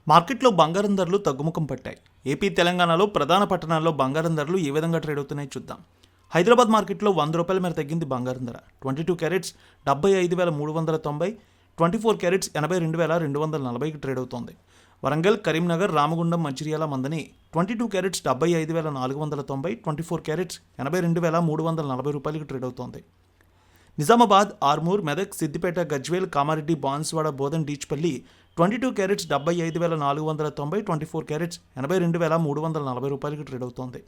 మార్కెట్లో బంగారం ధరలు తగ్గుముఖం పట్టాయి. ఏపీ, తెలంగాణలో ప్రధాన పట్టణాల్లో బంగారం ధరలు ఏ విధంగా ట్రేడ్ అవుతున్నాయో చూద్దాం. హైదరాబాద్ మార్కెట్లో ₹100 మేర తగ్గింది బంగారం ధర. 22 క్యారెట్స్ 75,390, 24 క్యారెట్స్ 82,240కి ట్రేడ్ అవుతోంది. వరంగల్, కరీంనగర్, రామగుండం, మంచిర్యాల, మందని 22 క్యారెట్స్ 75,490, 24 క్యారెట్స్ 82,340 రూపాయలకి ట్రేడ్ అవుతోంది. నిజామాబాద్, ఆర్మూర్, మెదక్, సిద్దిపేట, గజ్వేల్, కామారెడ్డి, బాన్స్వాడ, బోధన్, డీచ్పల్లి 22 క్యారెట్స్ 75,490, 24 క్యారెట్స్ 82,340 రూపాయలకి ట్రేడ్ అవుతోంది.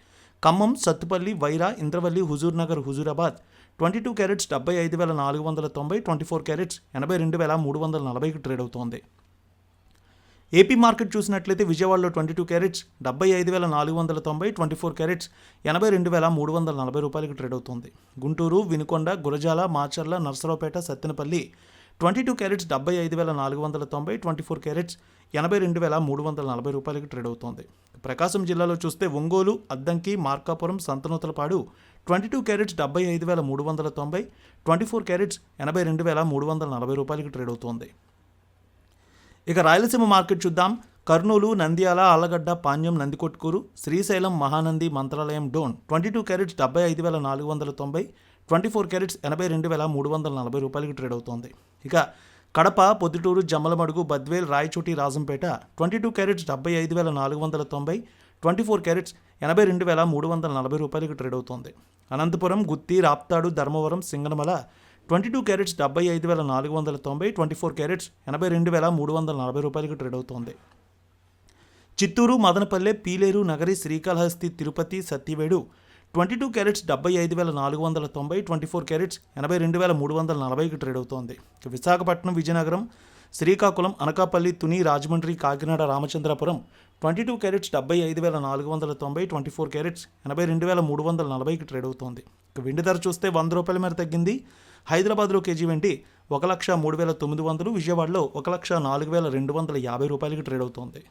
Khammam, Sathupally, Wyra, Indravelli, Huzurnagar, Huzurabad 22 carats 75,490, 24 carats 82,340కి ట్రేడ్ అవుతోంది. ఏపీ మార్కెట్ చూసినట్లయితే విజయవాడలో 22 క్యారెట్స్ 75,490, 24 క్యారెట్స్ 82,340 రూపాయలకి ట్రేడ్ అవుతుంది. గుంటూరు, వినుకొండ, గురజాల, మాచర్ల, నర్సరావుపేట, సత్తెనపల్లి 22 క్యారెట్స్ 75,490, 24 క్యారెట్స్ 82,340 రూపాయలకి ట్రేడ్ అవుతోంది. ప్రకాశం జిల్లాలో చూస్తే ఒంగోలు, అద్దంకి, మార్కాపురం, సంతనూతలపాడు 22 క్యారెట్స్ 75,390, 24 క్యారెట్స్ 82,340 రూపాయలకి ట్రేడ్ అవుతోంది. ఇక రాయలసీమ మార్కెట్ చూద్దాం. కర్నూలు, నంద్యాల, ఆళ్లగడ్డ, పాణ్యం, నందికొట్కూరు, శ్రీశైలం, మహానంది, మంత్రాలయం, డోన్ 22 క్యారెట్స్ 75,490, 24 క్యారెట్స్ 82,340 రూపాయలకి ట్రేడ్ అవుతోంది. ఇక కడప, పొద్దుటూరు, జమ్మలమడుగు, బద్వేల్, రాయచోటి, రాజంపేట 22 క్యారెట్స్ 75,490, 24 క్యారెట్స్ 82,340 రూపాయలకి ట్రేడ్ అవుతోంది. అనంతపురం, గుత్తి, రాప్తాడు, ధర్మవరం, సింగనమల 22 క్యారెట్స్ 75,490, 24 క్యారెట్స్ 82,340 రూపాయలకి ట్రేడ్ అవుతోంది. చిత్తూరు, మదనపల్లె, పీలేరు, నగరి, శ్రీకాళహస్తి, తిరుపతి, సత్తివేడు 22 క్యారెట్స్ 75,490, 24 క్యారెట్స్ 82,340కి ట్రేడ్ అవుతోంది. విశాఖపట్నం, విజయనగరం, శ్రీకాకుళం, అనకాపల్లి, తుని, రాజమండ్రి, కాకినాడ, రామచంద్రపురం 22 క్యారెట్స్ 75,490, 24 క్యారెట్స్ 82,340కి ట్రేడ్ అవుతోంది. వెండి ధర చూస్తే ₹100 మేర తగ్గింది. హైదరాబాద్లో కేజీ వెండి 1,03,900, విజయవాడలో 1,04,250 రూపాయలకి ట్రేడ్ అవుతోంది.